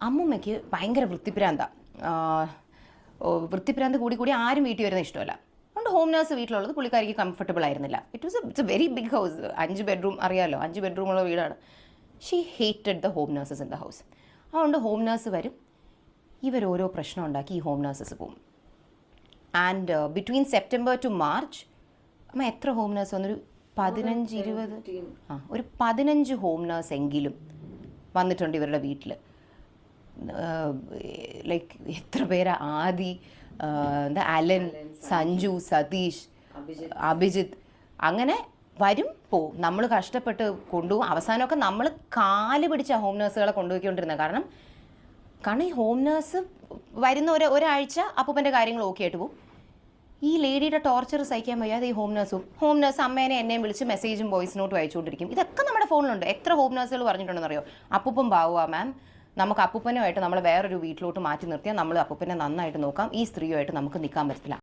അമ്മൂമ്മയ്ക്ക് ഭയങ്കര വൃത്തിപ്രാന്ത് കൂടി ആരും വീട്ടിൽ വരുന്ന ഇഷ്ടമല്ല. അതുകൊണ്ട് ഹോം നേഴ്സ് വീട്ടിലുള്ളത് പുള്ളിക്കാരിക്ക് കംഫർട്ടബിൾ ആയിരുന്നില്ല. It's a very big house, 5 bedroom, അറിയാമല്ലോ, 5 ബെഡ്റൂമുള്ള വീടാണ്. She hated the home nurses in the house. അതുകൊണ്ട് ഹോം നേഴ്സ് വരും, ഇവരോരോ പ്രശ്നം ഉണ്ടാക്കി ഈ ഹോം നേഴ്സസ് പോകും. And between September to March അമ്മ എത്ര ഹോം നേഴ്സ് വന്നൊരു 15-20 ഒരു 15 ഹോം നേഴ്സ് എങ്കിലും വന്നിട്ടുണ്ട് ഇവരുടെ വീട്ടിൽ. ലൈക്ക് എത്ര പേരാ, ആദി, അലൻ, സഞ്ജു, സതീഷ്, അഭിജിത്ത്, അങ്ങനെ വരും പോവും. നമ്മൾ കഷ്ടപ്പെട്ട് കൊണ്ടുപോകും. അവസാനമൊക്കെ നമ്മൾ കാല് പിടിച്ച ഹോം നേഴ്സുകളെ കൊണ്ടുപോയിക്കൊണ്ടിരുന്നത്. കാരണം ഈ ഹോം നേഴ്സ് വരുന്ന ഒരാഴ്ച അപ്പൂപ്പൻ്റെ കാര്യങ്ങൾ ഓക്കെ ആയിട്ട് പോകും. ഈ ലേഡിയുടെ ടോർച്ചർ സഹിക്കാൻ വയ്യാതെ ഈ ഹോം നേഴ്സ് അമ്മേനെ എന്നെയും വിളിച്ച് മെസ്സേജും വോയിസ് നോട്ടും അയച്ചുകൊണ്ടിരിക്കും. ഇതൊക്കെ നമ്മുടെ ഫോണിലുണ്ട്. എത്ര ഹോം നേഴ്സുകൾ പറഞ്ഞിട്ടുണ്ടെന്നറിയോ, അപ്പൂപ്പൻ പാവുക മാം, നമുക്ക് അപ്പൂപ്പനുമായിട്ട് നമ്മൾ വേറൊരു വീട്ടിലോട്ട് മാറ്റി നിർത്തിയാൽ നമ്മൾ അപ്പൂപ്പനെ നന്നായിട്ട് നോക്കാം, ഈ സ്ത്രീയുമായിട്ട് നമുക്ക് നിൽക്കാൻ പറ്റില്ല.